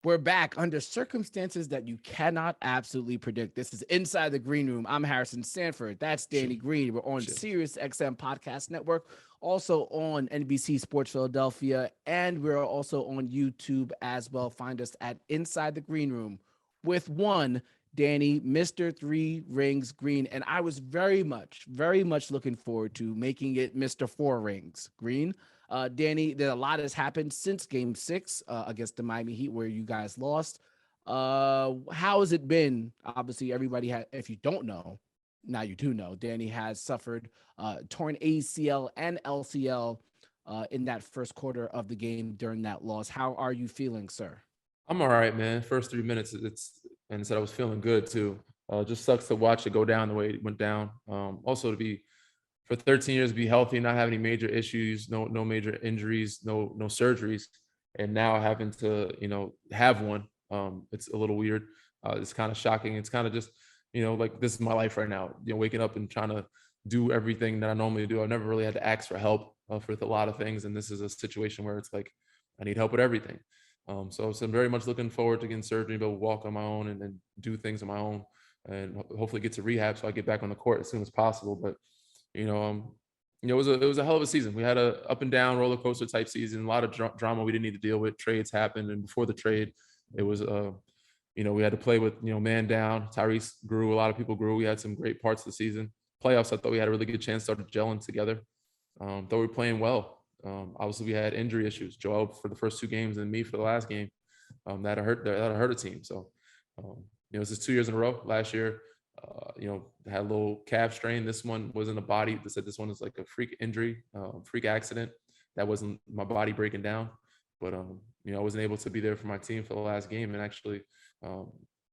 We're back under circumstances that you cannot absolutely predict. This is Inside the Green Room. I'm Harrison Sanford. That's Danny Shit. Green. We're on Shit. Sirius XM Podcast Network, also on NBC Sports Philadelphia, and we're also on YouTube as well. Find us at Inside the Green Room with one Danny, Mr. Three Rings Green. And I was very much looking forward to making it Mr. Four Rings Green. Danny, a lot has happened since Game 6 against the Miami Heat, where you guys lost. How has it been? Obviously, everybody had. If you don't know, now you do know. Danny has suffered torn ACL and LCL in that first quarter of the game during that loss. How are you feeling, sir? I'm all right, man. First 3 minutes, and said I was feeling good too. Just sucks to watch it go down the way it went down. Also to be for 13 years, be healthy, not have any major issues, no major injuries, no surgeries, and now having to have one. It's a little weird. It's kind of shocking. It's kind of just like this is my life right now. Waking up and trying to do everything that I normally do. I've never really had to ask for help for a lot of things, and this is a situation where it's like I need help with everything. So I'm very much looking forward to getting surgery, but walk on my own and do things on my own, and hopefully get to rehab so I get back on the court as soon as possible. But you know, um, it was a hell of a season. We had a up and down roller coaster type season, a lot of drama we didn't need to deal with. Trades happened, and before the trade, it was we had to play with man down. Tyrese grew, a lot of people grew. We had some great parts of the season. Playoffs, I thought we had a really good chance, started gelling together. Thought we were playing well. Obviously, we had injury issues. Joel for the first two games and me for the last game. That hurt a team. So, this is 2 years in a row. Last year, had a little calf strain. This one wasn't a body. They said this one is like a freak injury, freak accident. That wasn't my body breaking down. But, I wasn't able to be there for my team for the last game and actually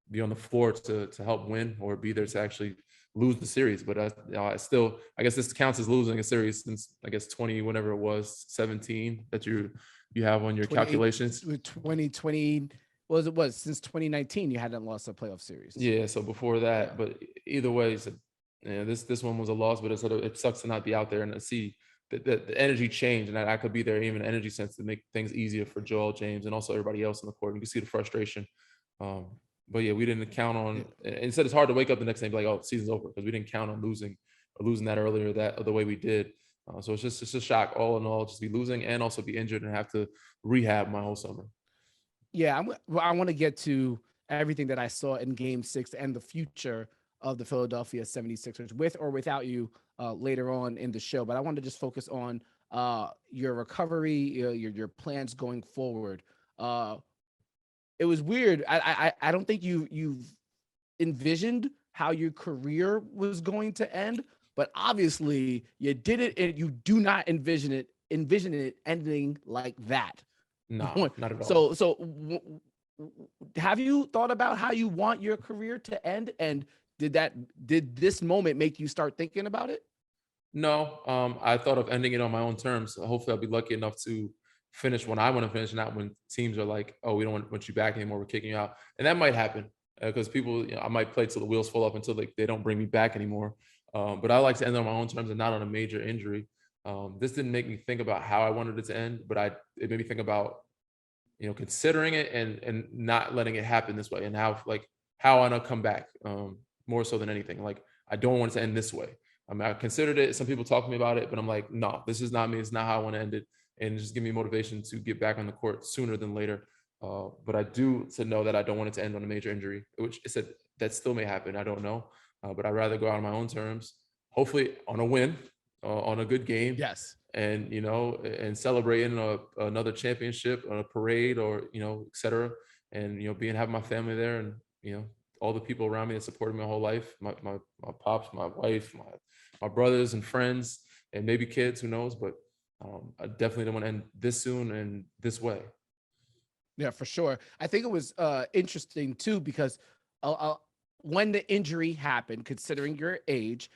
be on the floor to help win or be there to actually lose the series. But I guess this counts as losing a series since I guess 20, whatever it was, 17 that you have on your 28 calculations. 2020 was since 2019 you hadn't lost a playoff series. Yeah. So before that, Yeah. but either way, this one was a loss, but it sucks to not be out there and to see the energy change and that I could be there, even energy sense to make things easier for Joel, James, and also everybody else on the court. You can see the frustration. Um, but yeah, we didn't count on. Instead, it's hard to wake up the next day and be like, "Oh, season's over," because we didn't count on losing that earlier that the way we did. So it's just a shock, all in all, just be losing and also be injured and have to rehab my whole summer. Yeah, I want to get to everything that I saw in Game 6 and the future of the Philadelphia 76ers with or without you later on in the show. But I want to just focus on your recovery, your plans going forward. Uh, it was weird. I don't think you've envisioned how your career was going to end, but obviously you did it, and you do not envision it ending like that. No, not at all. So have you thought about how you want your career to end, and did this moment make you start thinking about it? No, I thought of ending it on my own terms. Hopefully, I'll be lucky enough to finish when I want to finish, not when teams are like, "Oh, we don't want you back anymore. We're kicking you out," and that might happen because people, I might play till the wheels fall off until they don't bring me back anymore. But I like to end on my own terms and not on a major injury. This didn't make me think about how I wanted it to end, but it made me think about considering it and not letting it happen this way, and how I want to come back more so than anything. Like I don't want it to end this way. I mean, I considered it. Some people talk to me about it, but I'm like, no, this is not me. It's not how I want to end it. And just give me motivation to get back on the court sooner than later. But I do to know that I don't want it to end on a major injury, which it said that still may happen. I don't know. But I'd rather go out on my own terms, hopefully on a win, on a good game, Yes. and and celebrating another championship on a parade or et cetera, and being having my family there and all the people around me that supported me my whole life, my pops, my wife, my brothers and friends, and maybe kids, who knows? But I definitely don't want to end this soon and this way. Yeah, for sure. I think it was interesting too because when the injury happened, considering your age,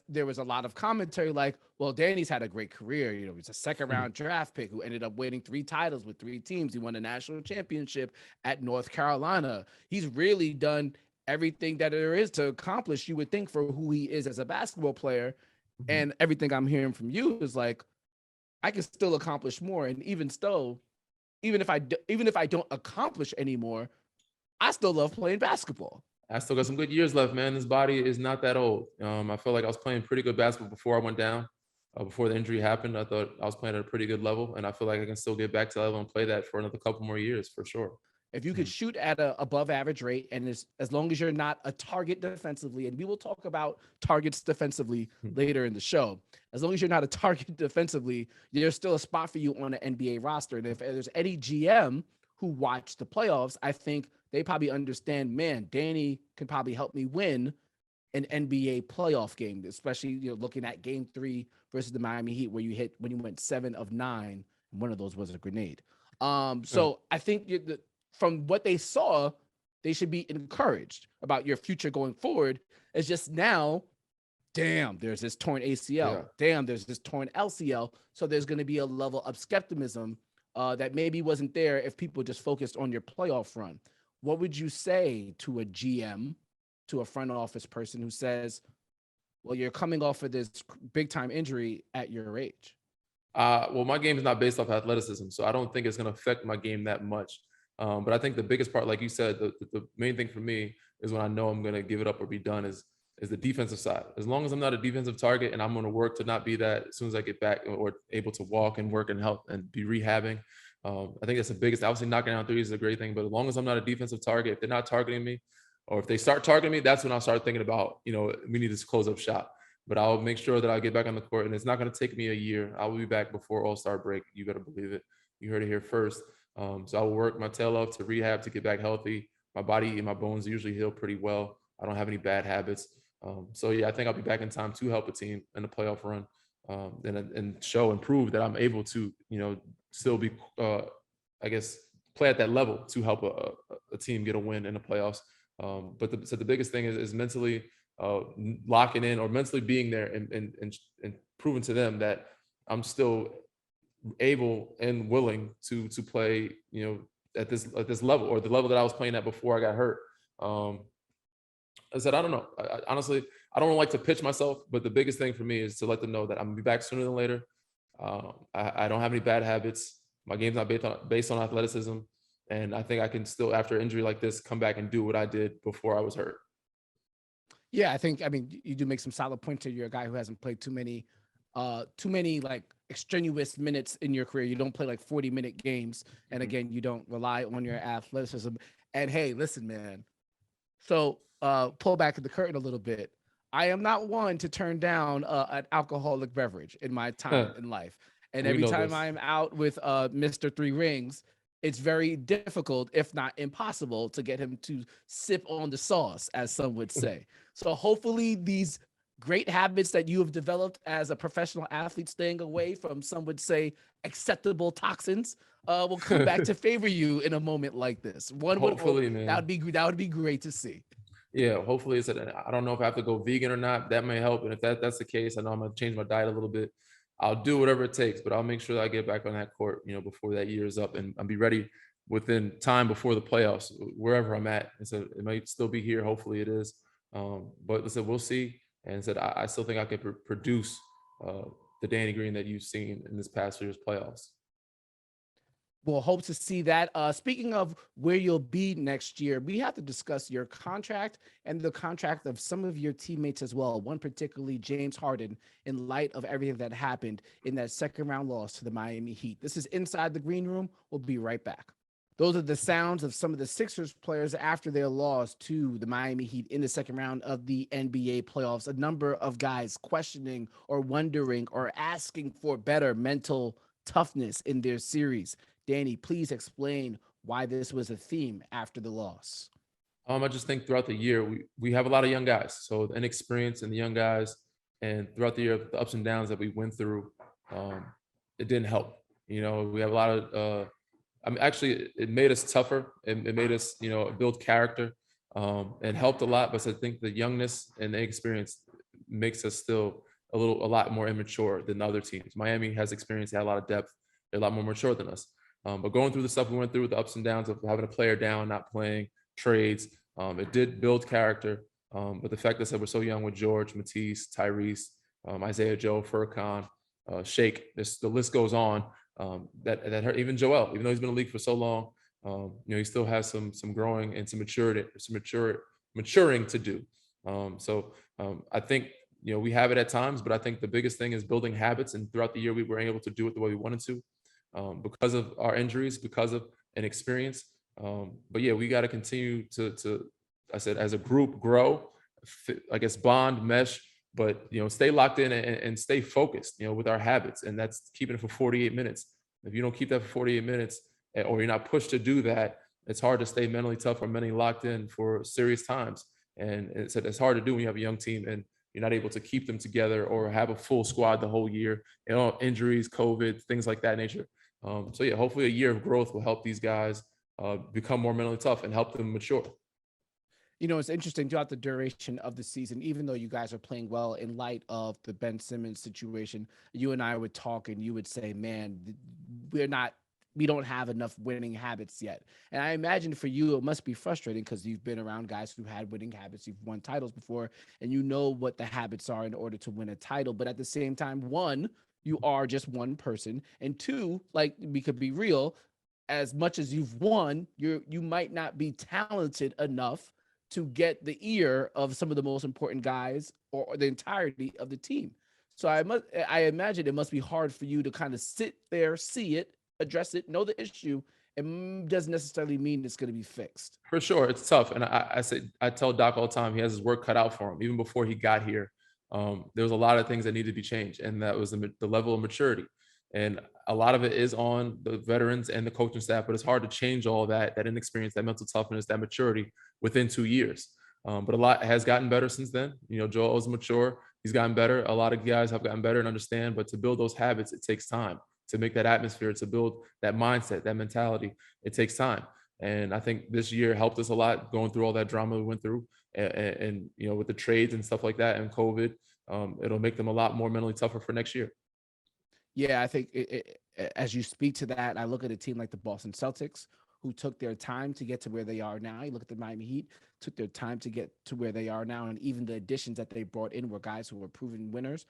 there was a lot of commentary like, "Well, Danny's had a great career. He's a second round draft pick who ended up winning 3 titles with 3 teams. He won a national championship at North Carolina. He's really done everything that there is to accomplish. You would think for who he is as a basketball player, Mhm. and everything I'm hearing from you is like, I can still accomplish more. And even so." even if I don't accomplish anymore, I still love playing basketball. I still got some good years left, man. This body is not that old. I feel like I was playing pretty good basketball before I went down. Before the injury happened, I thought I was playing at a pretty good level, and I feel like I can still get back to that level and play that for another couple more years for sure. If you could shoot at a above average rate, and as long as you're not a target defensively, and we will talk about targets defensively later in the show, as long as you're not a target defensively, there's still a spot for you on an NBA roster. And if there's any GM who watched the playoffs, I think they probably understand, man, Danny can probably help me win an NBA playoff game, especially looking at Game 3 versus the Miami Heat, where you went 7 of 9, and one of those was a grenade. So I think from what they saw, they should be encouraged about your future going forward. It's just now, damn, there's this torn ACL. Damn, there's this torn LCL. So there's going to be a level of skepticism that maybe wasn't there if people just focused on your playoff run. What would you say to a GM, to a front office person who says, well, you're coming off of this big time injury at your age? Well, my game is not based off athleticism, so I don't think it's going to affect my game that much. But I think the biggest part, like you said, the main thing for me is when I know I'm going to give it up or be done is the defensive side. As long as I'm not a defensive target and I'm going to work to not be that as soon as I get back or able to walk and work and help and be rehabbing. I think that's the biggest. Obviously, knocking down threes is a great thing, but as long as I'm not a defensive target, if they're not targeting me, or if they start targeting me, that's when I'll start thinking about, we need to close up shop. But I'll make sure that I get back on the court, and it's not going to take me a year. I will be back before All-Star break. You got to believe it. You heard it here first. So I will work my tail off to rehab to get back healthy. My body and my bones usually heal pretty well. I don't have any bad habits. So yeah, I think I'll be back in time to help a team in the playoff run, and show and prove that I'm able to, still be, I guess, play at that level to help a team get a win in the playoffs. But the biggest thing is mentally locking in, or mentally being there and proving to them that I'm still able and willing to play, at this level, or the level that I was playing at before I got hurt. I said, I don't know. Honestly, I don't like to pitch myself, but the biggest thing for me is to let them know that I'm gonna be back sooner than later. I don't have any bad habits. My game's not based on athleticism. And I think I can still, after an injury like this, come back and do what I did before I was hurt. Yeah, I mean, you do make some solid points here. You're a guy who hasn't played too many like extraneous minutes in your career. You don't play like 40-minute games. And again, you don't rely on your athleticism. And hey, listen, man. So pull back the curtain a little bit. I am not one to turn down an alcoholic beverage in my time in life. And every time I am out with Mr. Three Rings, it's very difficult, if not impossible, to get him to sip on the sauce, as some would say. So hopefully these great habits that you have developed as a professional athlete, staying away from, some would say, acceptable toxins, will come back to favor you in a moment like this. Hopefully, man. That would be great to see. Yeah, hopefully I don't know if I have to go vegan or not. That may help. And if that's the case, I know I'm going to change my diet a little bit. I'll do whatever it takes, but I'll make sure that I get back on that court, before that year is up, and I'll be ready within time before the playoffs, wherever I'm at. And so it might still be here. Hopefully it is. But listen, we'll see. And said, I still think I can produce the Danny Green that you've seen in this past year's playoffs. We'll hope to see that. Speaking of where you'll be next year, we have to discuss your contract and the contract of some of your teammates as well. One particularly, James Harden, in light of everything that happened in that second round loss to the Miami Heat. This is Inside the Green Room. We'll be right back. Those are the sounds of some of the Sixers players after their loss to the Miami Heat in the second round of the NBA playoffs. A number of guys questioning or wondering or asking for better mental toughness in their series. Danny, please explain why this was a theme after the loss. I just think throughout the year, we have a lot of young guys. So the inexperience in the young guys, and throughout the year, the ups and downs that we went through, it didn't help. We have a lot of, actually, it made us tougher. It made us, build character, and helped a lot. But I think the youngness and the experience makes us still a lot more immature than other teams. Miami has experience, they had a lot of depth, they're a lot more mature than us. But going through the stuff we went through, the ups and downs of having a player down, not playing, trades, it did build character. But the fact that we're so young with George, Matisse, Tyrese, Isaiah Joe, Furkan, Shake, the list goes on. that hurt. Even Joel, even though he's been in the league for so long, he still has some growing and maturing to do. I think we have it at times, but I think the biggest thing is building habits. And throughout the year, we were able to do it the way we wanted to, because of our injuries, because of an experience. But yeah, we got to continue to, I said, as a group, grow, I guess, bond, mesh, but stay locked in and stay focused, with our habits, and that's keeping it for 48 minutes. If you don't keep that for 48 minutes, or you're not pushed to do that, it's hard to stay mentally tough or mentally locked in for serious times. And it's hard to do when you have a young team and you're not able to keep them together or have a full squad the whole year. Injuries, COVID, things like that nature. So yeah, hopefully a year of growth will help these guys become more mentally tough and help them mature. It's interesting throughout the duration of the season, even though you guys are playing well in light of the Ben Simmons situation, you and I would talk and you would say, man, we don't have enough winning habits yet. And I imagine for you, it must be frustrating because you've been around guys who had winning habits. You've won titles before, and you know what the habits are in order to win a title. But at the same time, one, you are just one person. And two, like, we could be real, as much as you've won, you might not be talented enough to get the ear of some of the most important guys or the entirety of the team. So I imagine it must be hard for you to kind of sit there, see it, address it, know the issue, and doesn't necessarily mean it's going to be fixed. For sure, it's tough, and I tell Doc all the time he has his work cut out for him. Even before he got here, there was a lot of things that needed to be changed, and that was the level of maturity. And a lot of it is on the veterans and the coaching staff, but it's hard to change all that inexperience, that mental toughness, that maturity within 2 years. But a lot has gotten better since then. Joel is mature. He's gotten better. A lot of guys have gotten better and understand, but to build those habits, it takes time. To make that atmosphere, to build that mindset, that mentality, it takes time. And I think this year helped us a lot going through all that drama we went through. And with the trades and stuff like that and COVID, it'll make them a lot more mentally tougher for next year. Yeah, I think as you speak to that, I look at a team like the Boston Celtics, who took their time to get to where they are now. You look at the Miami Heat, took their time to get to where they are now. And even the additions that they brought in were guys who were proven winners,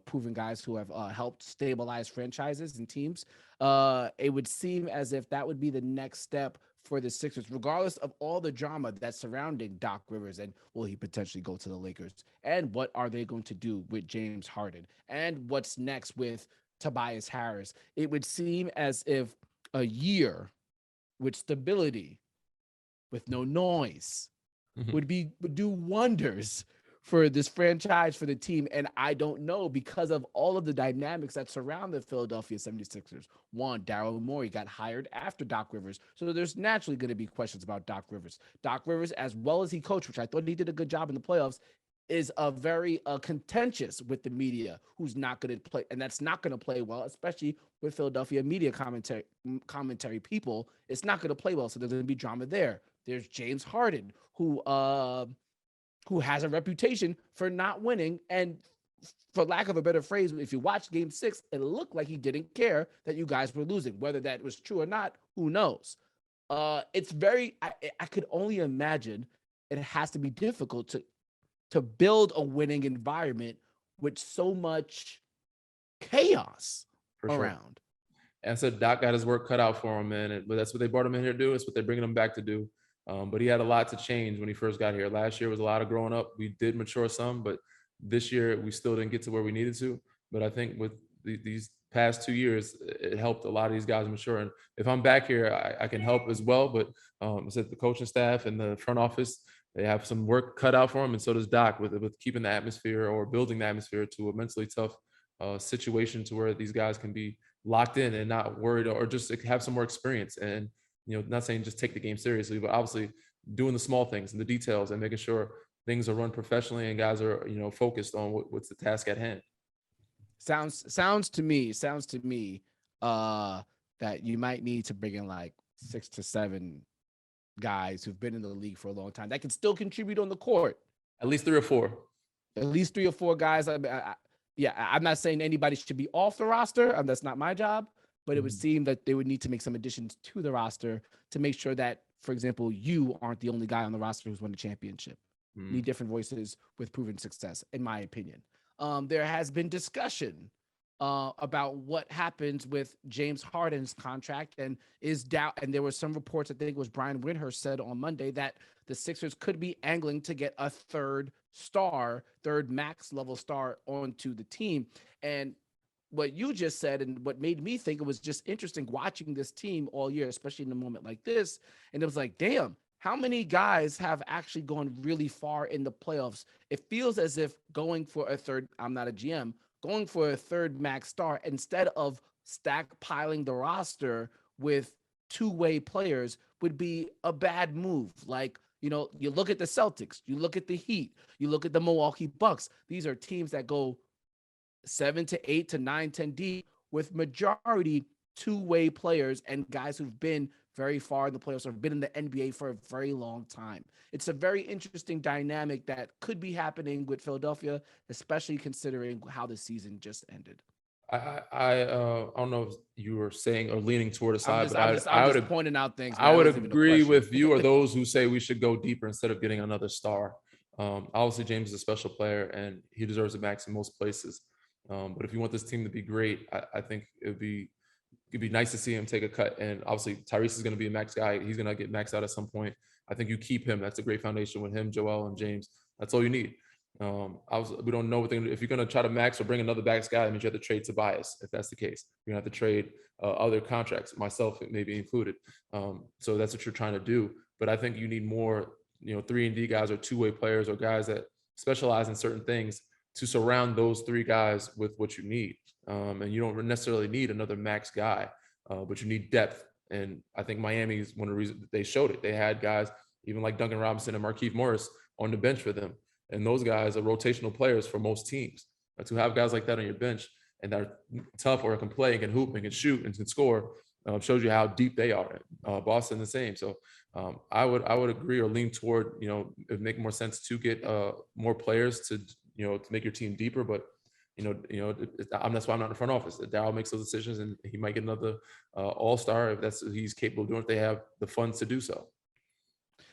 proven guys who have helped stabilize franchises and teams. It would seem as if that would be the next step for the Sixers, regardless of all the drama that's surrounding Doc Rivers and will he potentially go to the Lakers? And what are they going to do with James Harden? And what's next with Tobias Harris? It would seem as if a year with stability, with no noise, would do wonders for this franchise, for the team. And I don't know, because of all of the dynamics that surround the Philadelphia 76ers. One, Daryl Morey got hired after Doc Rivers, so there's naturally going to be questions about Doc Rivers. Doc Rivers, as well as he coached, which I thought he did a good job in the playoffs, is a very contentious with the media, who's not going to play, and that's not going to play well, especially with Philadelphia media commentary people. It's not going to play well, so there's going to be drama there. There's James Harden, who has a reputation for not winning, and for lack of a better phrase, if you watch Game 6, it looked like he didn't care that you guys were losing. Whether that was true or not, who knows? It's very. I could only imagine it has to be difficult to build a winning environment with so much chaos around. And so Doc got his work cut out for him, man. But that's what they brought him in here to do. It's what they're bringing him back to do. But he had a lot to change when he first got here. Last year was a lot of growing up. We did mature some, but this year we still didn't get to where we needed to. But I think with these past 2 years, it helped a lot of these guys mature. And if I'm back here, I can help as well. But it's at the coaching staff and the front office. They have some work cut out for him, and so does Doc with keeping the atmosphere or building the atmosphere to a mentally tough situation to where these guys can be locked in and not worried, or just have some more experience. And not saying just take the game seriously, but obviously doing the small things and the details and making sure things are run professionally and guys are focused on what's the task at hand. Sounds to me that you might need to bring in like 6 to 7 guys who've been in the league for a long time that can still contribute on the court. At least 3 or 4. At least 3 or 4 guys. I'm not saying anybody should be off the roster. That's not my job. But it would seem that they would need to make some additions to the roster to make sure that, for example, you aren't the only guy on the roster who's won a championship. Need different voices with proven success, in my opinion. There has been discussion about what happens with James Harden's contract and is doubt. And there were some reports, I think it was Brian Windhurst said on Monday, that the Sixers could be angling to get a third max level star onto the team. And what you just said and what made me think it was just interesting watching this team all year, especially in a moment like this. And it was like, damn, how many guys have actually gone really far in the playoffs? It feels as if going for a third, I'm not a GM, going for a third max star instead of stackpiling the roster with two-way players would be a bad move. Like, you look at the Celtics, you look at the Heat, you look at the Milwaukee Bucks. These are teams that go 7 to 8 to 9, 10 deep with majority two-way players and guys who've been very far in the playoffs or have been in the NBA for a very long time. It's a very interesting dynamic that could be happening with Philadelphia, especially considering how the season just ended. I don't know if you were saying or leaning toward a side, but I'm just pointing out things. I would agree with you or those who say we should go deeper instead of getting another star. Obviously, James is a special player and he deserves a max in most places. But if you want this team to be great, I think it'd be nice to see him take a cut. And obviously, Tyrese is going to be a max guy. He's going to get maxed out at some point. I think you keep him. That's a great foundation with him, Joel, and James. That's all you need. We don't know what if you're going to try to max or bring another max guy, that means you have to trade Tobias. If that's the case, you're going to have to trade other contracts, myself maybe included. So that's what you're trying to do. But I think you need more, 3-and-D guys or two-way players or guys that specialize in certain things to surround those three guys with what you need. And you don't necessarily need another max guy, but you need depth. And I think Miami is one of the reasons they showed it. They had guys even like Duncan Robinson and Markieff Morris on the bench for them. And those guys are rotational players for most teams. To have guys like that on your bench and that are tough or can play and can hoop and can shoot and can score shows you how deep they are. Boston the same. So I would agree or lean toward, it make more sense to get more players to make your team deeper. But that's why I'm not in the front office. Darryl makes those decisions, and he might get another all-star if that's what he's capable of doing, if they have the funds to do so.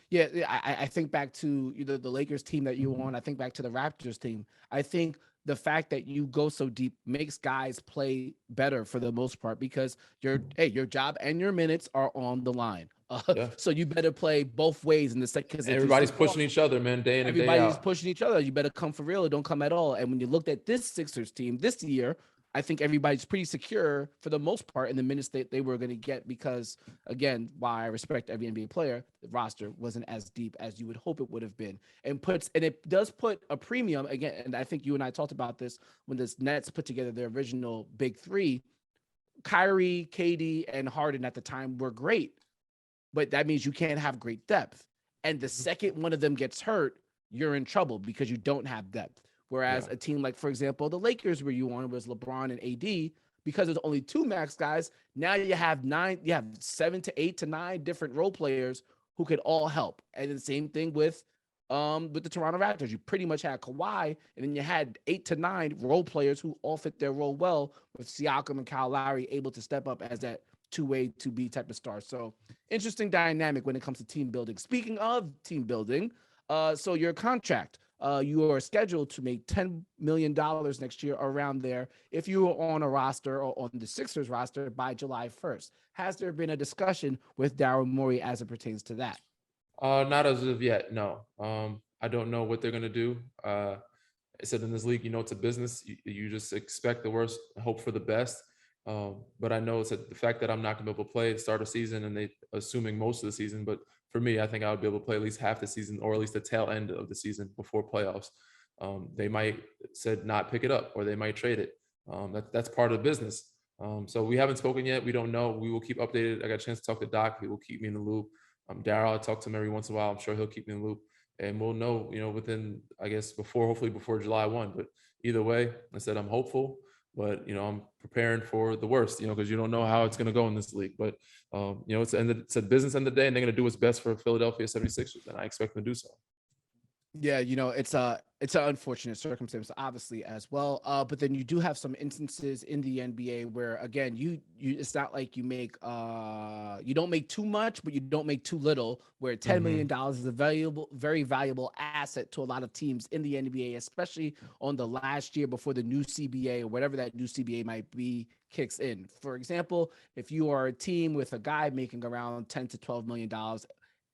Yeah, I think back to the Lakers team that you were on. I think back to the Raptors team. I think the fact that you go so deep makes guys play better for the most part because your job and your minutes are on the line. So you better play both ways in the second. Because everybody's pushing each other, man, day in and day out. Everybody's pushing each other. You better come for real or don't come at all. And when you looked at this Sixers team this year, I think everybody's pretty secure for the most part in the minutes that they were going to get because, again, while I respect every NBA player, the roster wasn't as deep as you would hope it would have been. And it does put a premium, again, and I think you and I talked about this when the Nets put together their original big three. Kyrie, KD, and Harden at the time were great, but that means you can't have great depth. And the second one of them gets hurt, you're in trouble because you don't have depth. Whereas a team like, for example, the Lakers where you on was LeBron and AD, because there's only two max guys, now you have 7 to 8 to 9 different role players who could all help. And the same thing with the Toronto Raptors. You pretty much had Kawhi, and then you had 8 to 9 role players who all fit their role well, with Siakam and Kyle Lowry able to step up as that two-way 2B type of star. So interesting dynamic when it comes to team building. Speaking of team building, so your contract, you are scheduled to make $10 million next year around there if you are on a roster or on the Sixers roster by July 1st. Has there been a discussion with Daryl Morey as it pertains to that? Not as of yet, no. I don't know what they're going to do. I said in this league, it's a business. You just expect the worst, hope for the best. But I know it's the fact that I'm not going to be able to play at the start of the season and they assuming most of the season. But for me, I think I would be able to play at least half the season or at least the tail end of the season before playoffs. They might said not pick it up or they might trade it. That's part of the business. So we haven't spoken yet. We don't know. We will keep updated. I got a chance to talk to Doc. He will keep me in the loop. Daryl, I talk to him every once in a while. I'm sure he'll keep me in the loop. And we'll know, within, I guess, hopefully before July 1. But either way, I said I'm hopeful. But, I'm preparing for the worst, because you don't know how it's going to go in this league. But, it's a business end of the day, and they're going to do what's best for Philadelphia 76ers, and I expect them to do so. Yeah, it's an unfortunate circumstance, obviously, as well. But then you do have some instances in the NBA where, again, you it's not like you don't make too much, but you don't make too little. Where $10 million is a very valuable asset to a lot of teams in the NBA, especially on the last year before the new CBA or whatever that new CBA might be kicks in. For example, if you are a team with a guy making around $10 to $12 million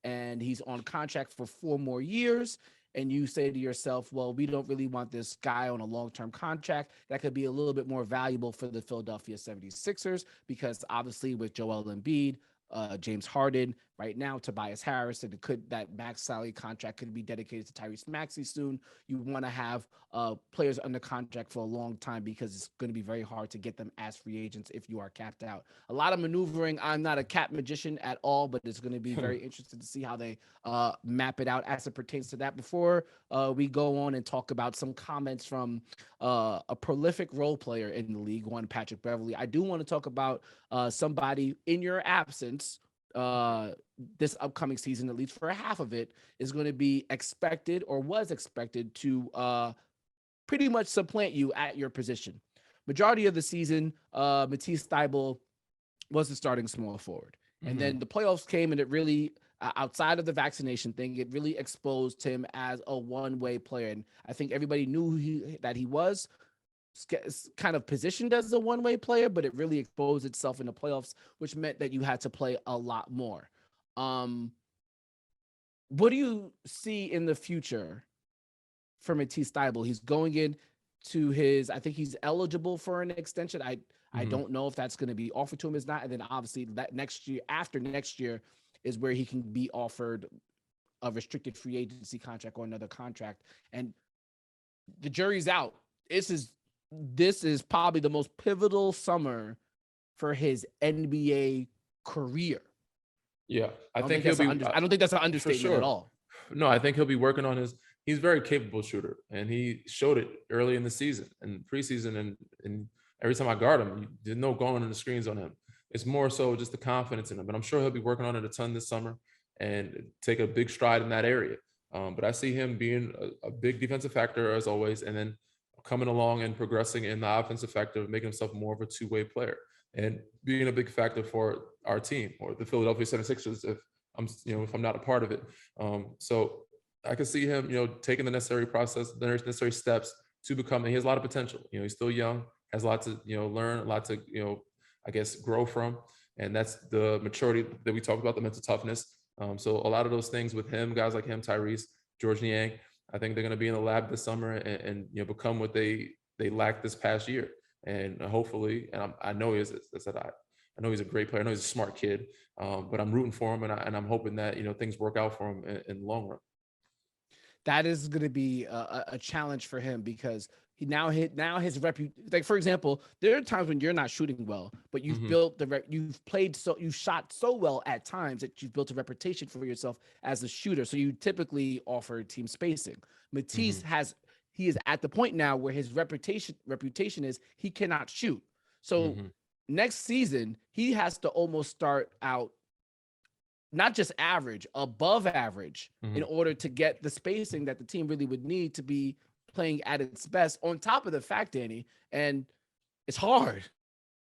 and he's on contract for 4 more years, and you say to yourself, well, we don't really want this guy on a long-term contract, that could be a little bit more valuable for the Philadelphia 76ers, because obviously with Joel Embiid, James Harden, right now Tobias Harris, and that max salary contract could be dedicated to Tyrese Maxey soon. You want to have players under contract for a long time, because it's going to be very hard to get them as free agents if you are capped out. A lot of maneuvering. I'm not a cap magician at all, but it's going to be very interesting to see how they map it out as it pertains to that. Before we go on and talk about some comments from a prolific role player in the league, one Patrick Beverly, I do want to talk about somebody in your absence. This upcoming season, at least for half of it, is going to be expected, or was expected, to pretty much supplant you at your position. Majority of the season, Matisse Thybulle was the starting small forward. And then the playoffs came, and it really, outside of the vaccination thing, it really exposed him as a one-way player. And I think everybody knew that he was kind of positioned as a one-way player, but it really exposed itself in the playoffs, which meant that you had to play a lot more. What do you see in the future for Matisse Thybulle? He's going in to I think he's eligible for an extension. I don't know if that's going to be offered to him, is not. And then obviously that after next year is where he can be offered a restricted free agency contract or another contract. And the jury's out. This is probably the most pivotal summer for his NBA career. Yeah, I don't think that's an understatement at all. No, I think he'll be working on he's a very capable shooter, and he showed it early in the season and preseason, and every time I guard him, there's no going on the screens on him. It's more so just the confidence in him, but I'm sure he'll be working on it a ton this summer and take a big stride in that area. But I see him being a big defensive factor as always, and then coming along and progressing in the offensive factor, making himself more of a two-way player and being a big factor for our team, or the Philadelphia 76ers, if I'm not a part of it. So I can see him, taking the necessary necessary steps to become, and he has a lot of potential. He's still young, has a lot to, learn, a lot to, I guess, grow from. And that's the maturity that we talked about, the mental toughness. So a lot of those things with him, guys like him, Tyrese, George Niang, I think they're going to be in the lab this summer and become what they lacked this past year. And hopefully, and I know I know he's a great player. I know he's a smart kid, but I'm rooting for him, and I'm hoping that things work out for him in the long run. That is going to be a challenge for him, because his like, for example, there are times when you're not shooting well, but you've you've shot so well at times that you've built a reputation for yourself as a shooter. So you typically offer team spacing. Matisse he is at the point now where his reputation is he cannot shoot. So next season, he has to almost start out not just average, above average, in order to get the spacing that the team really would need to be playing at its best. On top of the fact, Danny, and it's hard.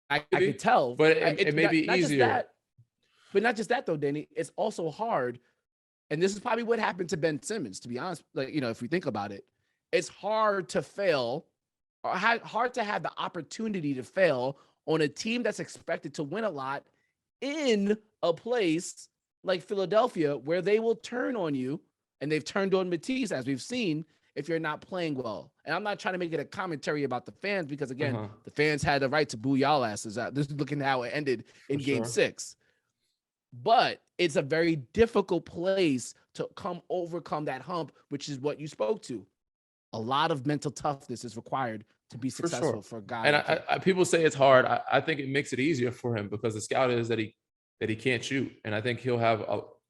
I could tell, but it may be easier. But not just that, though, Danny. It's also hard, and this is probably what happened to Ben Simmons. To be honest, if we think about it, it's hard to fail, or hard to have the opportunity to fail on a team that's expected to win a lot in a place like Philadelphia, where they will turn on you, and they've turned on Matisse, as we've seen, if you're not playing well. And I'm not trying to make it a commentary about the fans, because again, the fans had the right to boo y'all asses out. This is looking how it ended in Game 6. But it's a very difficult place to overcome that hump, which is what you spoke to. A lot of mental toughness is required to be successful for a guy. And people say it's hard. I think it makes it easier for him, because the scout is that he can't shoot. And I think he'll have,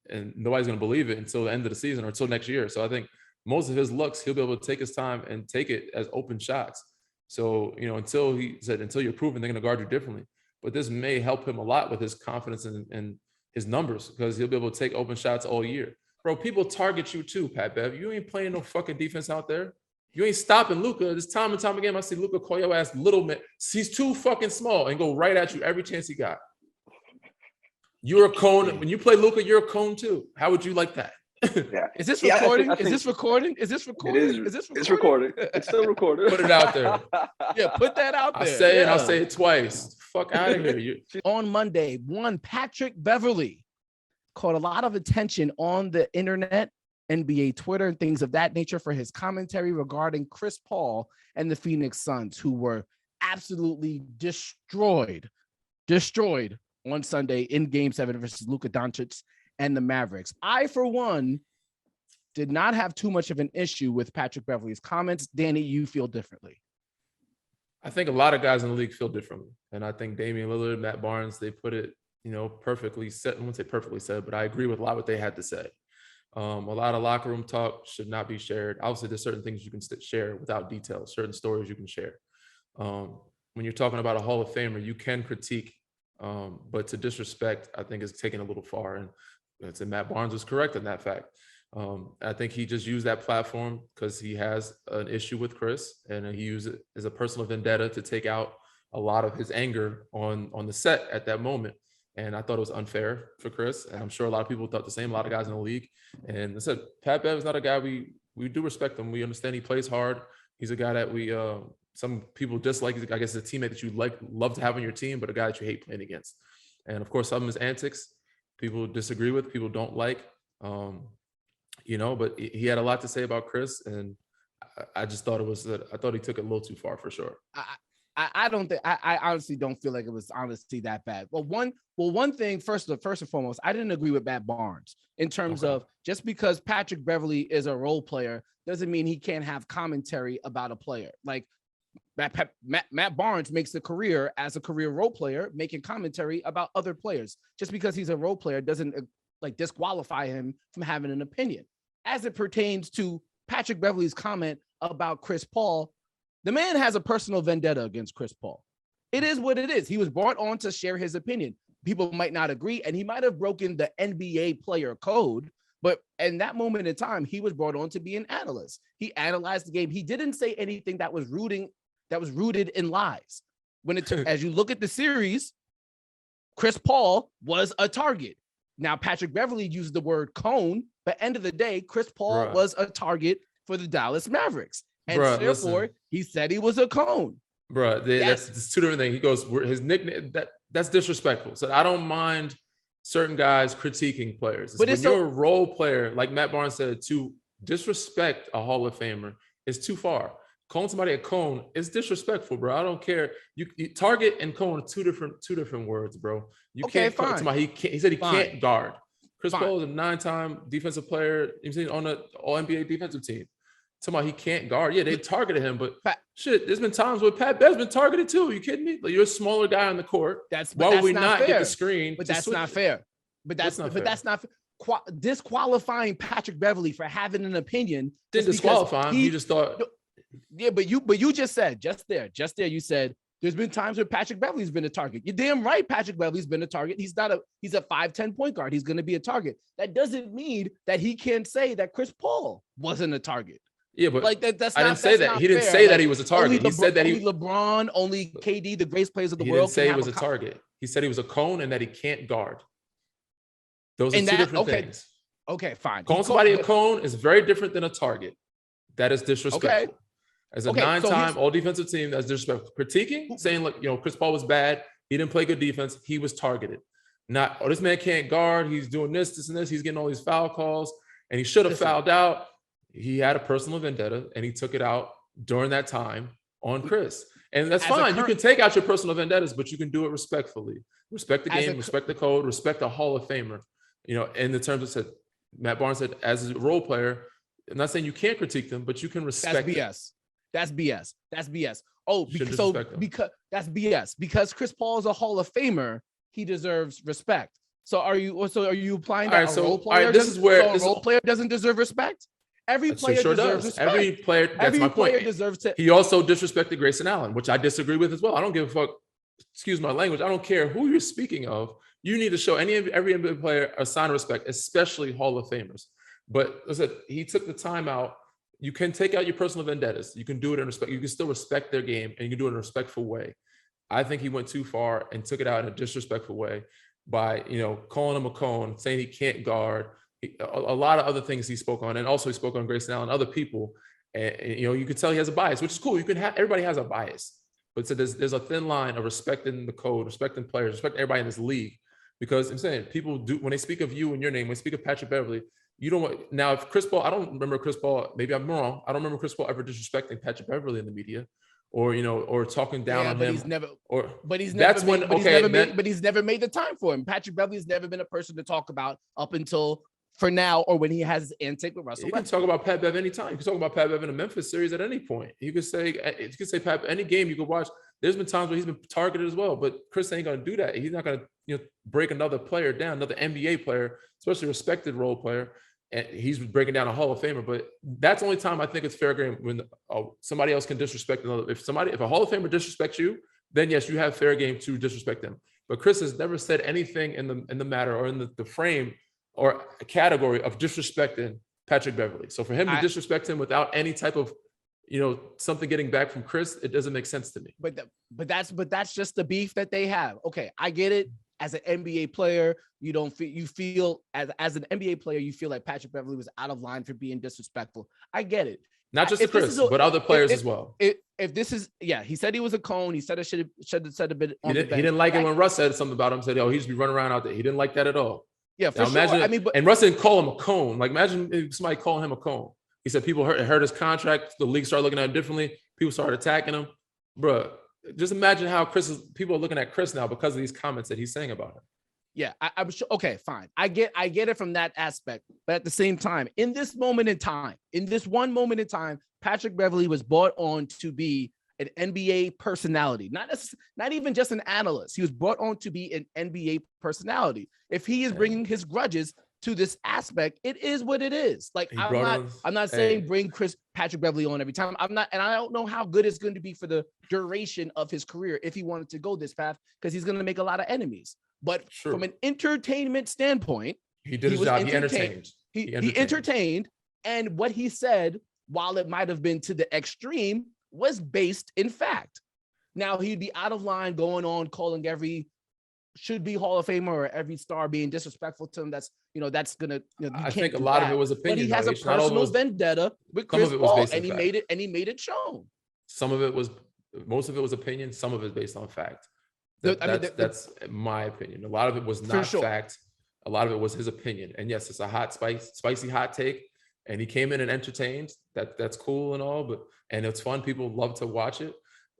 and nobody's going to believe it until the end of the season or until next year. So I think most of his looks, he'll be able to take his time and take it as open shots. So, until you're proven they're going to guard you differently. But this may help him a lot with his confidence and his numbers, because he'll be able to take open shots all year. Bro, people target you too, Pat Bev. You ain't playing no fucking defense out there. You ain't stopping Luka. This time and time again, I see Luka call your ass little man. He's too fucking small and go right at you every chance he got. You're a cone. When you play Luka, you're a cone too. How would you like that? Yeah. Is this recording? I think Is this recording? Is this recording? Is this recording? It's recording. It's still recorded. Put it out there. Yeah, put that out there. I say it. I'll say it twice. Fuck out of here. On Monday, one Patrick Beverly caught a lot of attention on the internet, NBA Twitter, and things of that nature for his commentary regarding Chris Paul and the Phoenix Suns, who were absolutely destroyed on Sunday in Game 7 versus Luka Doncic and the Mavericks. I, for one, did not have too much of an issue with Patrick Beverly's comments. Danny, you feel differently. I think a lot of guys in the league feel differently. And I think Damian Lillard, Matt Barnes, they put it, perfectly said. I wouldn't say perfectly said, but I agree with a lot of what they had to say. A lot of locker room talk should not be shared. Obviously, there's certain things you can share without details, certain stories you can share. When you're talking about a Hall of Famer, you can critique, but to disrespect, I think, is taking a little far. And I'd say Matt Barnes was correct in that fact. I think he just used that platform because he has an issue with Chris, and he used it as a personal vendetta to take out a lot of his anger on the set at that moment. And I thought it was unfair for Chris, and I'm sure a lot of people thought the same. A lot of guys in the league, and I said Pat Bev is not a guy we do respect him. We understand he plays hard. He's a guy that we some people dislike. I guess a teammate that you love to have on your team, but a guy that you hate playing against. And of course, some of his antics people disagree with, people don't like. But he had a lot to say about Chris, and I just thought I thought he took it a little too far for sure. I honestly don't feel like it was honestly that bad. Well, one thing first and foremost, I didn't agree with Matt Barnes in terms of just because Patrick Beverly is a role player doesn't mean he can't have commentary about a player. Like Matt Barnes makes a career as a career role player, making commentary about other players. Just because he's a role player doesn't disqualify him from having an opinion. As it pertains to Patrick Beverly's comment about Chris Paul, the man has a personal vendetta against Chris Paul. It is what it is. He was brought on to share his opinion. People might not agree, and he might have broken the NBA player code, but in that moment in time, he was brought on to be an analyst. He analyzed the game. He didn't say anything that was rooted in lies. As you look at the series, Chris Paul was a target. Now, Patrick Beverly used the word cone, but end of the day, Chris Paul was a target for the Dallas Mavericks. And therefore, he said he was a cone. That's two different things. He goes, his nickname, that's disrespectful. So I don't mind certain guys critiquing players. But when you're a role player, like Matt Barnes said, to disrespect a Hall of Famer is too far. Calling somebody a cone is disrespectful, bro. I don't care. You target and cone are two different words, bro. You can't call somebody. He said he can't guard. Chris Paul is a 9-time defensive player. He's on an All-NBA defensive team. Somebody he can't guard. Yeah, they targeted him, but shit, there's been times where Pat Bev's been targeted too. Are you kidding me? Like, you're a smaller guy on the court. Why would we not get the screen? But that's not fair. But that's not fair. Disqualifying Patrick Beverly for having an opinion. Didn't disqualify him. You just thought. Yeah, but you just said just there, you said there's been times where Patrick Beverly's been a target. You're damn right. Patrick Beverly's been a target. He's a 5'10" point guard. He's going to be a target. That doesn't mean that he can't say that Chris Paul wasn't a target. Yeah, but that's I didn't say that. He didn't say that he was a target. He said that only LeBron, only KD, the greatest players of the world. He didn't say he was a target. He said he was a cone and that he can't guard. Those are two different things. Okay, fine. Calling somebody a cone is very different than a target. That is disrespectful. Okay. As a 9-time all defensive team, that's disrespectful. Critiquing, saying, look, Chris Paul was bad. He didn't play good defense. He was targeted. Not, this man can't guard. He's doing this, and this. He's getting all these foul calls, and he should have fouled out. He had a personal vendetta, and he took it out during that time on Chris. And that's fine. You can take out your personal vendettas, but you can do it respectfully. Respect the game, respect the code, respect the Hall of Famer. In the terms of said, Matt Barnes said, as a role player, I'm not saying you can't critique them, but you can respect them. That's BS. Oh, because that's BS. Because Chris Paul is a Hall of Famer, he deserves respect. So are you implying that a role player doesn't deserve respect? Every player deserves respect. Every player, that's my point. Deserves to. He also disrespected Grayson Allen, which I disagree with as well. I don't give a fuck. Excuse my language. I don't care who you're speaking of. You need to show every NBA player a sign of respect, especially Hall of Famers. But as I said, he took the time out. You can take out your personal vendettas. You can do it in respect. You can still respect their game, and you can do it in a respectful way. I think he went too far and took it out in a disrespectful way by, calling him a cone, saying he can't guard. A lot of other things he spoke on, and also he spoke on Grayson Allen, other people. And you could tell he has a bias, which is cool. Everybody has a bias, but so there's a thin line of respecting the code, respecting players, respecting everybody in this league. Because I'm saying people do, when they speak of you and your name, when they speak of Patrick Beverly, you don't want, now if Chris Paul, I don't remember Chris Paul, maybe I'm wrong, I don't remember Chris Paul ever disrespecting Patrick Beverly in the media, or or talking down on him. But he's never made the time for him. Patrick Beverly's never been a person to talk about up until for now, or when he has his antic with Russell. You can talk about PATBEV anytime. You can talk about PATBEV in the Memphis series at any point. You could say Pat, any game you could watch. There's been times where he's been targeted as well, but Chris ain't going to do that. He's not going to break another player down, another NBA player, especially a respected role player. And he's breaking down a Hall of Famer. But that's the only time I think it's fair game when somebody else can disrespect another. If a Hall of Famer disrespects you, then yes, you have fair game to disrespect them. But Chris has never said anything in the matter or in the frame or a category of disrespecting Patrick Beverly. So for him to disrespect him without any type of, something getting back from Chris, it doesn't make sense to me. But that's just the beef that they have. Okay, I get it. As an NBA player, you feel as an NBA player, you feel like Patrick Beverly was out of line for being disrespectful. I get it. Not just to Chris, but other players as well. If this is, he said he was a cone. He said it should have said a bit. He didn't like it when Russ said something about him. Said, "Oh, he should be running around out there." He didn't like that at all. Yeah, for sure. Imagine, and Russ didn't call him a cone. Like, imagine if somebody calling him a cone. He said people hurt his contract. The league started looking at him differently. People started attacking him. Bruh, just imagine how people are looking at Chris now because of these comments that he's saying about him. Yeah, I'm sure. Okay, fine. I get it from that aspect. But at the same time, in this one moment in time, Patrick Beverly was brought on to be an NBA personality, not even just an analyst. He was brought on to be an NBA personality. If he is bringing his grudges to this aspect, it is what it is. Like, I'm not saying bring Patrick Beverly on every time. I'm not, and I don't know how good it's going to be for the duration of his career if he wanted to go this path, because he's going to make a lot of enemies. But from an entertainment standpoint, he did his job. He entertained. He entertained, and what he said, while it might have been to the extreme, was based in fact. Now, he'd be out of line going on calling every should-be Hall of Famer or every star being disrespectful to him. That's gonna. I think a lot of it was opinion. But he has a personal vendetta with Chris Paul, and he made it shown. Most of it was opinion. Some of it based on fact. That's my opinion. A lot of it was not fact. A lot of it was his opinion. And yes, it's a spicy hot take. And he came in and entertained. That's cool and all, and it's fun. People love to watch it.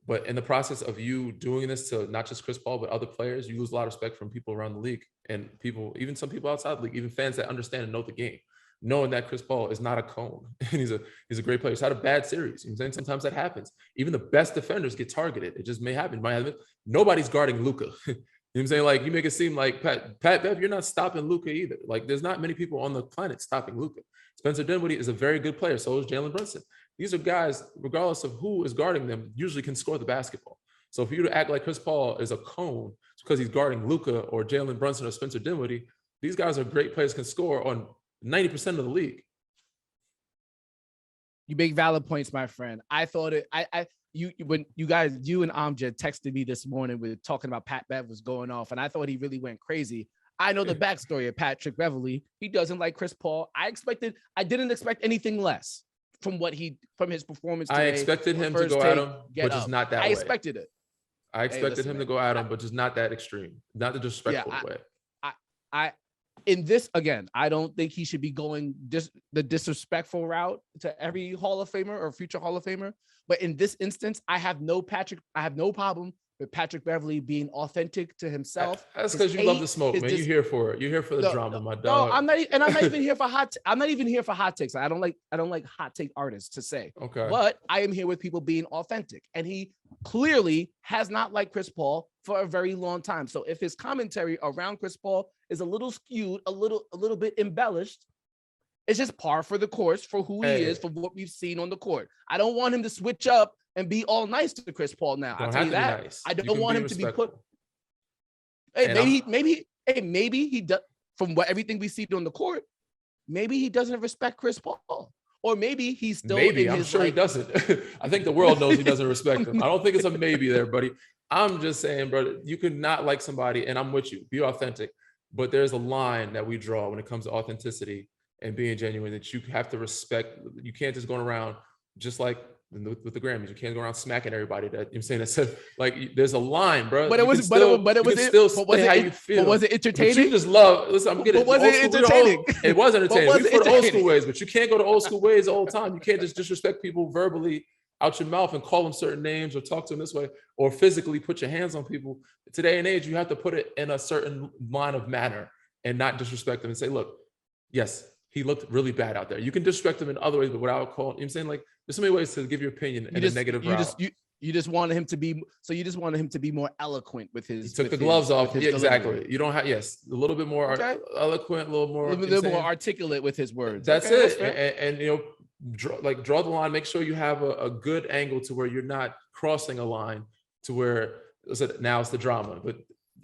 But in the process of you doing this to not just Chris Paul, but other players, you lose a lot of respect from people around the league and even some people outside the league, even fans that understand and know the game, knowing that Chris Paul is not a cone and he's a great player. He's had a bad series. You know what I'm saying? Sometimes that happens. Even the best defenders get targeted. It just may happen. Nobody's guarding Luka. You know what I'm saying? Like, you make it seem like Pat, you're not stopping Luka either. Like, there's not many people on the planet stopping Luka. Spencer Dinwiddie is a very good player. So is Jalen Brunson. These are guys, regardless of who is guarding them, usually can score the basketball. So for you to act like Chris Paul is a cone because he's guarding Luka or Jalen Brunson or Spencer Dinwiddie, these guys are great players, can score on 90% of the league. You make valid points, my friend. I thought you and Amjad texted me this morning with talking about PATBEV was going off, and I thought he really went crazy. I know the backstory of Patrick Beverly. He doesn't like Chris Paul. I didn't expect anything less from his performance today. I expected him to go at him, but just not that way. I expected it. I expected him to go at him, but just not that extreme, not the disrespectful way. In this, again, I don't think he should be going the disrespectful route to every Hall of Famer or future Hall of Famer. But in this instance, I have no problem with Patrick Beverly being authentic to himself. That's because you love the smoke, man. You're here for it. You're here for the drama, my dog. No, I'm not even here for I'm not even here for hot takes. I don't like hot take artists to say. Okay. But I am here with people being authentic, and he clearly has not liked Chris Paul for a very long time. So if his commentary around Chris Paul is a little skewed, a little bit embellished, it's just par for the course for who he is, for what we've seen on the court. I don't want him to switch up and be all nice to Chris Paul now. I'll tell you that. Nice. I don't want him to be put. Hey, maybe he does. From everything we see on the court, maybe he doesn't respect Chris Paul. Or maybe he's still I'm sure he doesn't. I think the world knows he doesn't respect him. I don't think it's a maybe there, buddy. I'm just saying, brother, you could not like somebody, and I'm with you. Be authentic. But there's a line that we draw when it comes to authenticity and being genuine that you have to respect. You can't just go around just like with the Grammys. You can't go around smacking everybody. That you're saying that like there's a line, bro. But it was how you feel. But was it entertaining? But you just love. Listen, I'm getting. But was it entertaining? It was entertaining. We for the old school ways, but you can't go to old school ways the whole time. You can't just disrespect people verbally out your mouth and call them certain names or talk to them this way or physically put your hands on people. Today and age, you have to put it in a certain line of manner and not disrespect them and say, look, yes, he looked really bad out there. You can disrespect him in other ways, but without calling, you know what I'm saying? Like, there's so many ways to give your opinion in a negative route. You just wanted him to be more eloquent with his. He took the gloves off. Yeah, exactly. You don't have a little bit more eloquent, a little more articulate with his words. That's it. And you know, draw the line. Make sure you have a good angle to where you're not crossing a line to where now it's the drama. But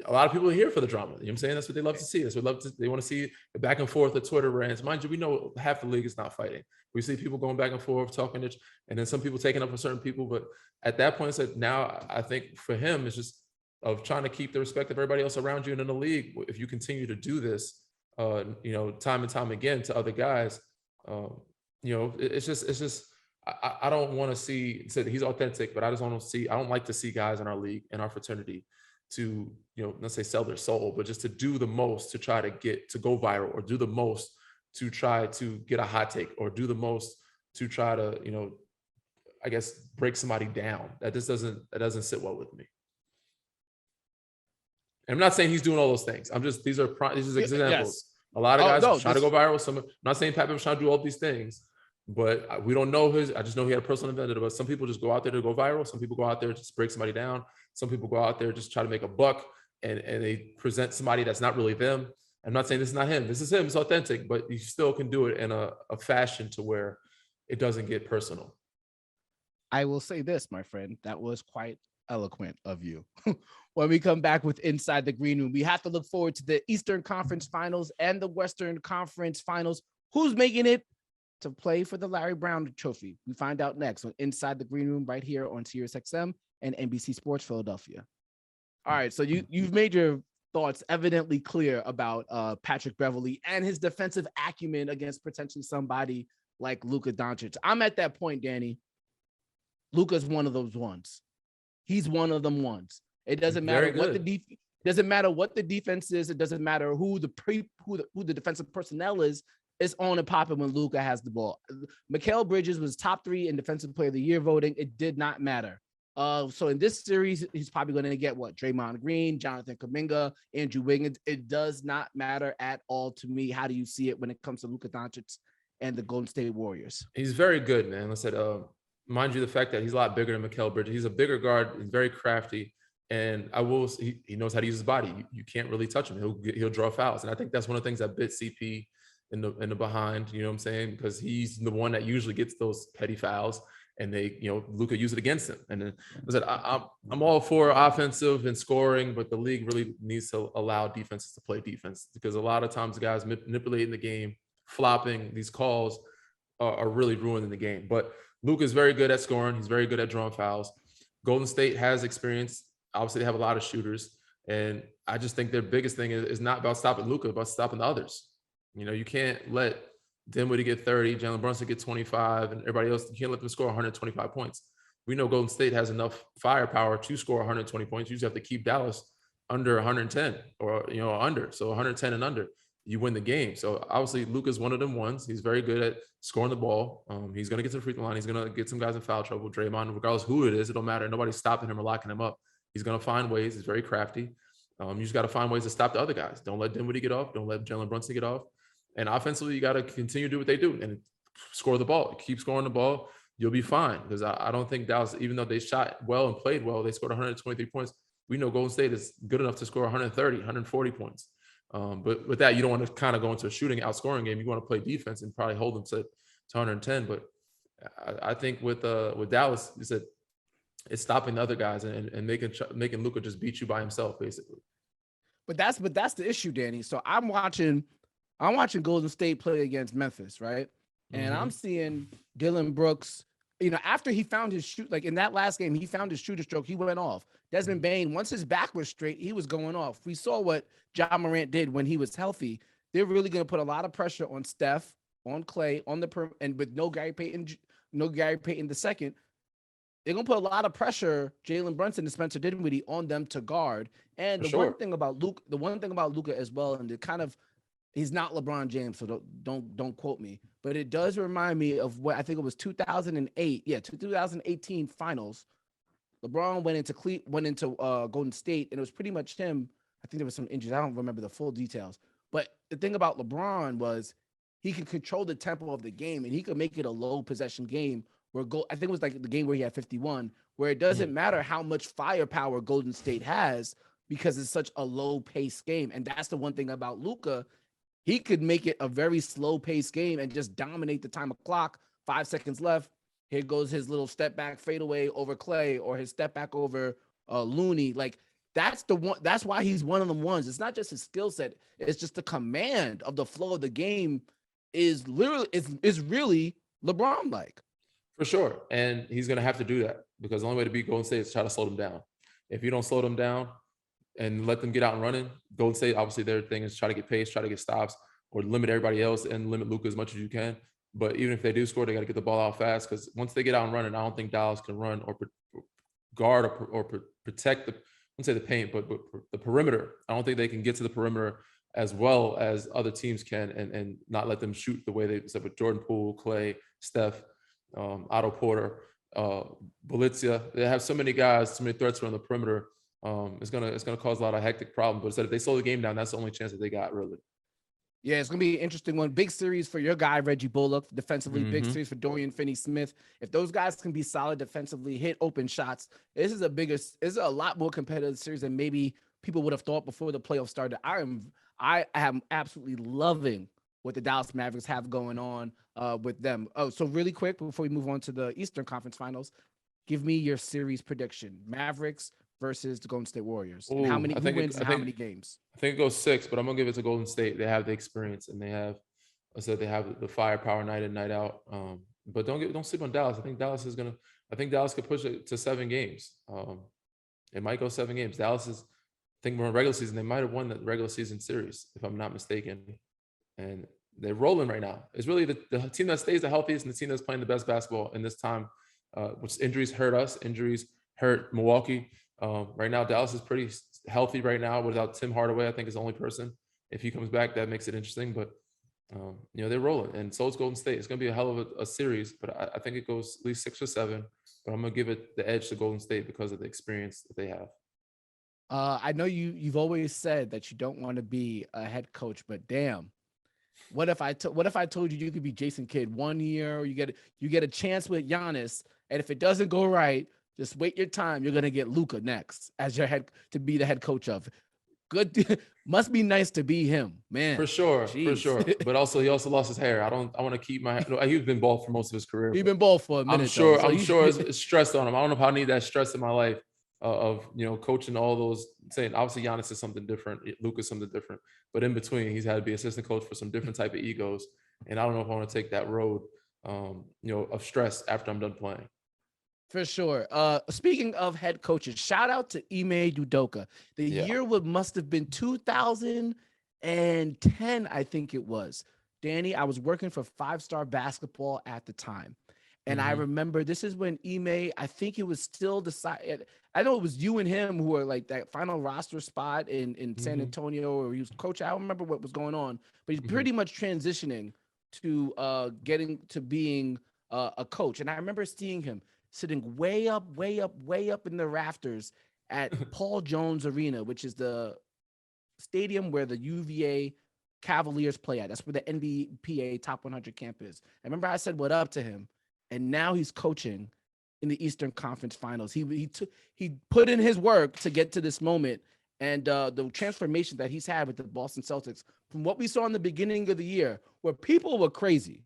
a lot of people are here for the drama. You know what I'm saying? That's what they love to see. They want to see the back and forth, the Twitter rants. Mind you, we know half the league is not fighting. We see people going back and forth, talking, and then some people taking up for certain people. But at that point, it's like now I think for him, it's just of trying to keep the respect of everybody else around you and in the league. If you continue to do this, you know, time and time again to other guys, you know, it's just. I don't want to see. Said he's authentic, but I don't like to see guys in our league, in our fraternity, to, you know, let's say sell their soul, but just to do the most to try to go viral, or do the most to try to get a hot take, or do the most to try to, you know, I guess break somebody down. That doesn't sit well with me. And I'm not saying he's doing all those things. These are examples. Yes. A lot of guys trying to go viral. I'm not saying PATBEV trying to do all these things, but we don't know I just know he had a personal vendetta. But some people just go out there to go viral. Some people go out there to just break somebody down. Some people go out there just try to make a buck, and they present somebody that's not really them. I'm not saying this is not him. This is him. It's authentic, but you still can do it in a fashion to where it doesn't get personal. I will say this, my friend, that was quite eloquent of you. When we come back with Inside the Green Room, we have to look forward to the Eastern Conference Finals and the Western Conference Finals. Who's making it to play for the Larry Brown Trophy? We find out next on Inside the Green Room right here on SiriusXM and NBC Sports Philadelphia. All right, so you've made your thoughts evidently clear about Patrick Beverly and his defensive acumen against potentially somebody like Luka Doncic. I'm at that point, Danny. Luka's one of those ones. He's one of them ones. It doesn't matter what the defense is. It doesn't matter who the defensive personnel is. It's on and popping when Luka has the ball. Mikal Bridges was top 3 in Defensive Player of the Year voting. It did not matter. So in this series, he's probably going to get Draymond Green, Jonathan Kuminga, Andrew Wiggins. It does not matter at all to me. How do you see it when it comes to Luka Doncic and the Golden State Warriors? He's very good, man. I said, mind you, the fact that he's a lot bigger than Mikal Bridges. He's a bigger guard. He's very crafty. And he knows how to use his body. You can't really touch him. He'll draw fouls. And I think that's one of the things that bit CP in the behind, you know what I'm saying? Because he's the one that usually gets those petty fouls, and Luka used it against him. And then I said, I'm all for offensive and scoring, but the league really needs to allow defenses to play defense, because a lot of times the guys manipulating the game, flopping, these calls are really ruining the game. But Luka is very good at scoring. He's very good at drawing fouls. Golden State has experience. Obviously, they have a lot of shooters. And I just think their biggest thing is not about stopping Luka, about stopping the others. You know, you can't let Dinwiddie get 30, Jalen Brunson get 25, and everybody else, you can't let them score 125 points. We know Golden State has enough firepower to score 120 points. You just have to keep Dallas under 110 or, under. So 110 and under, you win the game. So obviously Luka's one of them ones. He's very good at scoring the ball. He's going to get to the free throw line. He's going to get some guys in foul trouble. Draymond, regardless who it is, it don't matter. Nobody's stopping him or locking him up. He's going to find ways. He's very crafty. You just got to find ways to stop the other guys. Don't let Dinwiddie get off. Don't let Jalen Brunson get off. And offensively, you got to continue to do what they do and score the ball. Keep scoring the ball. You'll be fine. Because I don't think Dallas, even though they shot well and played well, they scored 123 points. We know Golden State is good enough to score 130, 140 points. But with that, you don't want to kind of go into a shooting outscoring game. You want to play defense and probably hold them to 110. But I think with Dallas, you said it's stopping the other guys and making Luka just beat you by himself, basically. But that's the issue, Danny. So I'm watching I'm watching Golden State play against Memphis, right? And I'm seeing Dylan Brooks, after he found his shoot, like in that last game, he found his shooter stroke, he went off. Desmond Bane, once his back was straight, he was going off. We saw what Ja Morant did when he was healthy. They're really going to put a lot of pressure on Steph, on Clay, on the and with no Gary Payton the second. They're gonna put a lot of pressure, Jalen Brunson and Spencer Dinwiddie, on them to guard. And one thing about Luka as well, and it kind of, he's not LeBron James, so don't quote me, but it does remind me of what I think it was 2008, 2018 finals. LeBron went into Golden State, and it was pretty much him. I think there was some injuries. I don't remember the full details, but the thing about LeBron was he could control the tempo of the game, and he could make it a low possession game. I think it was like the game where he had 51, where it doesn't matter how much firepower Golden State has because it's such a low pace game. And that's the one thing about Luka. He could make it a very slow pace game and just dominate the time of clock. 5 seconds left. Here goes his little step back fadeaway over Clay, or his step back over Looney. Like that's the one. That's why he's one of them ones. It's not just his skill set. It's just the command of the flow of the game is really LeBron like. For sure. And he's going to have to do that because the only way to beat Golden State is to try to slow them down. If you don't slow them down and let them get out and running, Golden State, obviously their thing is try to get pace, try to get stops, or limit everybody else and limit Luka as much as you can. But even if they do score, they got to get the ball out fast because once they get out and running, I don't think Dallas can run or guard or protect the, I wouldn't say the paint, but the perimeter. I don't think they can get to the perimeter as well as other teams can and not let them shoot the way they said with Jordan Poole, Clay, Steph, Otto Porter, Belizia. They have so many guys, so many threats around the perimeter. It's gonna cause a lot of hectic problems. But if they slow the game down, that's the only chance that they got, really. Yeah, it's gonna be an interesting one. Big series for your guy Reggie Bullock defensively. Big series for Dorian Finney-Smith. If those guys can be solid defensively, hit open shots, this is a lot more competitive series than maybe people would have thought before the playoffs started. I am absolutely loving what the Dallas Mavericks have going on with them. Oh, so really quick before we move on to the Eastern Conference Finals, give me your series prediction: Mavericks versus the Golden State Warriors. Ooh, and how many wins and how many games? I think it goes 6, but I'm gonna give it to Golden State. They have the experience and they have the firepower night in, night out. But don't sleep on Dallas. I think Dallas could push it to 7 games. It might go 7 games. Dallas is, I think we're in regular season. They might have won the regular season series, if I'm not mistaken. And they're rolling right now. It's really the team that stays the healthiest and the team that's playing the best basketball in this time, which injuries hurt us. Injuries hurt Milwaukee. Right now, Dallas is pretty healthy right now without Tim Hardaway. I think is the only person. If he comes back, that makes it interesting. But, they're rolling. And so is Golden State. It's going to be a hell of a series. But I think it goes at least 6 or 7. But I'm going to give it the edge to Golden State because of the experience that they have. I know you've always said that you don't want to be a head coach, but damn. What if I told you could be Jason Kidd 1 year, or you get a chance with Giannis, and if it doesn't go right, just wait your time. You're gonna get Luka next as your to be the head coach of. Good, must be nice to be him, man. For sure, Jeez. For sure. But also, he also lost his hair. I want to keep my. No, he's been bald for most of his career. He's been bald for a minute. I'm sure it's stressed on him. I don't know if I need that stress in my life of coaching all those. Saying obviously Giannis is something different, Luka's something different, but in between he's had to be assistant coach for some different type of egos, and I don't know if I want to take that road, of stress after I'm done playing. For sure. Speaking of head coaches, shout out to Ime Udoka. The year must have been 2010, I think it was. Danny, I was working for 5 Star Basketball at the time. And I remember this is when Ime, I think it was still decided. I know it was you and him who were like that final roster spot in San Antonio, or he was coach. I don't remember what was going on, but he's pretty much transitioning to getting to being a coach. And I remember seeing him sitting way up in the rafters at Paul Jones Arena, which is the stadium where the UVA Cavaliers play at. That's where the NBPA Top 100 camp is. I remember I said what up to him, and now he's coaching in the Eastern Conference Finals. He put in his work to get to this moment, and the transformation that he's had with the Boston Celtics from what we saw in the beginning of the year, where people were crazy.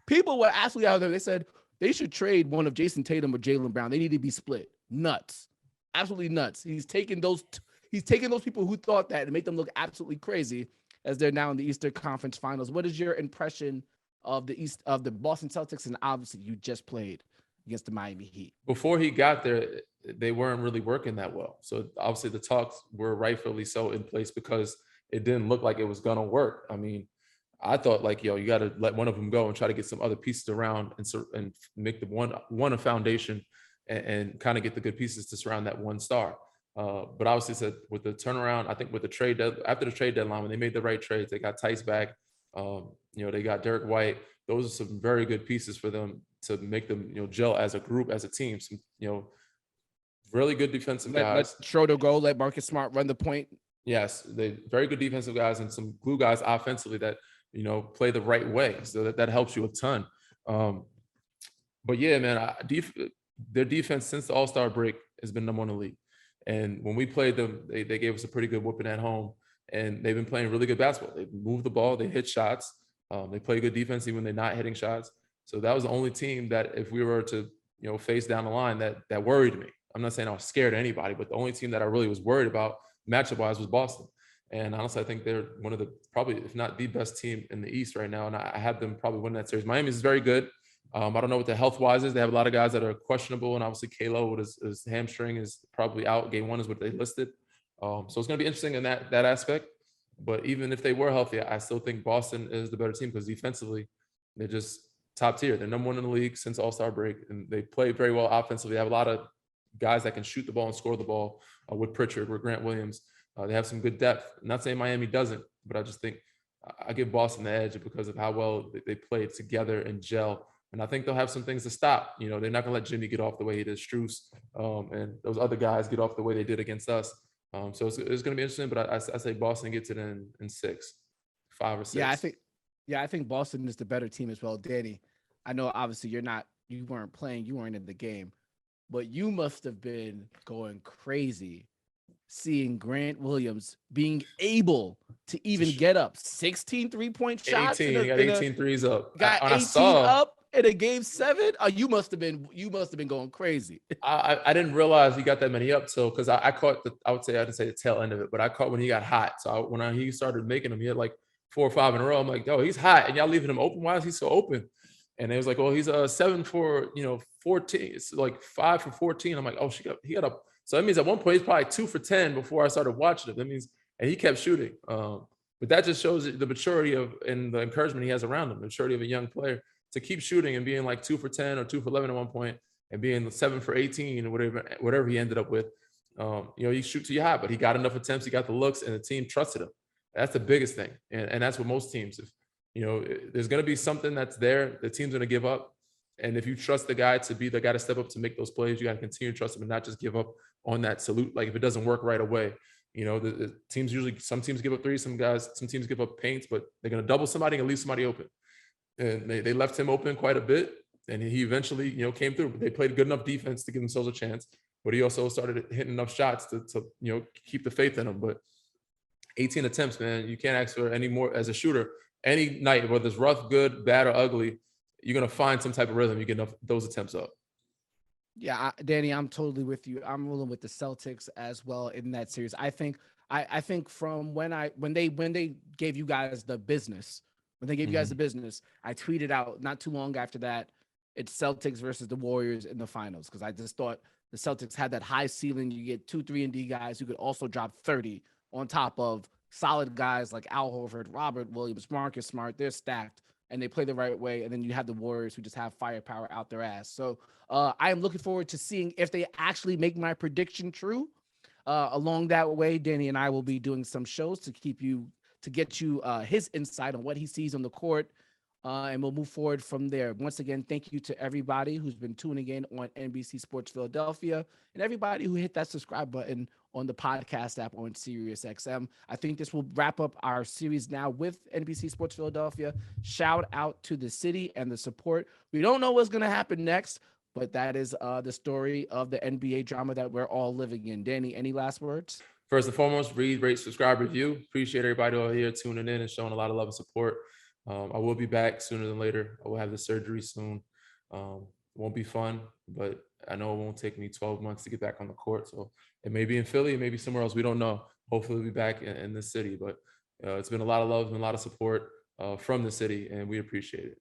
People were absolutely out there. They said they should trade one of Jason Tatum or Jaylen Brown. They need to be split. Nuts. Absolutely nuts. He's taken those people who thought that and make them look absolutely crazy. as they're now in the Eastern Conference Finals. What is your impression of the Boston Celtics? And obviously, you just played against the Miami Heat. Before he got there, they weren't really working that well. So obviously, the talks were rightfully so in place because it didn't look like it was gonna work. I mean, I thought like, you got to let one of them go and try to get some other pieces around and make the one a foundation and kind of get the good pieces to surround that one star. But obviously, said with the turnaround, I think with the after the trade deadline, when they made the right trades, they got Tice back. They got Derek White. Those are some very good pieces for them to make them, gel as a group, as a team. Some, really good defensive guys. Let Schroeder go. Let Marcus Smart run the point. Yes, they very good defensive guys and some glue guys offensively that play the right way. So that helps you a ton. But yeah, man, their defense since the All-Star break has been #1 in the league. And when we played them, they gave us a pretty good whooping at home. And they've been playing really good basketball. They move the ball, they hit shots, they play good defense even when they're not hitting shots. So that was the only team that if we were to face down the line that worried me. I'm not saying I was scared of anybody, but the only team that I really was worried about matchup-wise was Boston. And honestly, I think they're one of the probably, if not the best team in the East right now. And I have them probably win that series. Miami is very good. I don't know what the health-wise is. They have a lot of guys that are questionable, and obviously Kalo with his hamstring is probably out. Game 1 is what they listed. So it's going to be interesting in that aspect. But even if they were healthy, I still think Boston is the better team because defensively, they're just top tier. They're #1 in the league since All-Star break, and they play very well offensively. They have a lot of guys that can shoot the ball and score the ball with Pritchard, with Grant Williams. They have some good depth. I'm not saying Miami doesn't, but I just think I give Boston the edge because of how well they play together and gel. And I think they'll have some things to stop. They're not going to let Jimmy get off the way he did, Strus, and those other guys get off the way they did against us. So it's going to be interesting, but I say Boston gets it in 6, 5 or 6. I think Boston is the better team as well. Danny, I know obviously you weren't playing, you weren't in the game, but you must have been going crazy seeing Grant Williams being able to even get up 16 3-point shots. 18, he got 18 threes up. Got 18 up in a game 7. You must have been going crazy. I didn't realize he got that many up because I caught I didn't say the tail end of it, but I caught when he got hot. So when he started making them, he had like 4 or 5 in a row. I'm like, yo, he's hot, and y'all leaving him open. Why is he so open? And it was like, well, he's 7 for 14. It's like 5 for 14. I'm like, oh, he got up. So that means at one point he's probably 2 for 10 before I started watching it. That means, and he kept shooting. But that just shows the maturity and the encouragement he has around him, the maturity of a young player to keep shooting and being like 2 for 10 or 2 for 11 at one point and being 7 for 18 or whatever he ended up with. You shoot till you're hot, but he got enough attempts, he got the looks, and the team trusted him. That's the biggest thing. And that's what most teams, if there's going to be something that's there, the team's going to give up. And if you trust the guy to be the guy to step up to make those plays, you got to continue to trust him and not just give up on that salute. Like if it doesn't work right away, the teams some teams give up threes, some teams give up paints, but they're going to double somebody and leave somebody open. And they left him open quite a bit. And he eventually, came through. They played good enough defense to give themselves a chance, but he also started hitting enough shots to keep the faith in him. But 18 attempts, man, you can't ask for any more as a shooter. Any night, whether it's rough, good, bad, or ugly, you're going to find some type of rhythm. You get those attempts up. Yeah, Danny, I'm totally with you. I'm rolling with the Celtics as well in that series. I think from when they gave you guys the business, I tweeted out not too long after that, it's Celtics versus the Warriors in the finals, because I just thought the Celtics had that high ceiling. You get 2 3-and-D guys who could also drop 30 on top of solid guys like Al Horford, Robert Williams, Marcus Smart. They're stacked and they play the right way. And then you have the Warriors who just have firepower out their ass. So I am looking forward to seeing if they actually make my prediction true. Along that way, Danny and I will be doing some shows to get you his insight on what he sees on the court. And we'll move forward from there. Once again, thank you to everybody who's been tuning in on NBC Sports Philadelphia and everybody who hit that subscribe button on the podcast app on SiriusXM. I think this will wrap up our series now with NBC Sports Philadelphia. Shout out to the city and the support. We don't know what's going to happen next, but that is the story of the NBA drama that we're all living in. Danny, any last words? First and foremost, read, rate, subscribe, review. Appreciate everybody over here tuning in and showing a lot of love and support. I will be back sooner than later. I will have the surgery soon. Won't be fun, but I know it won't take me 12 months to get back on the court. So it may be in Philly, it may be somewhere else. We don't know. Hopefully we'll be back in this city. But It's been a lot of love and a lot of support from the city, and we appreciate it.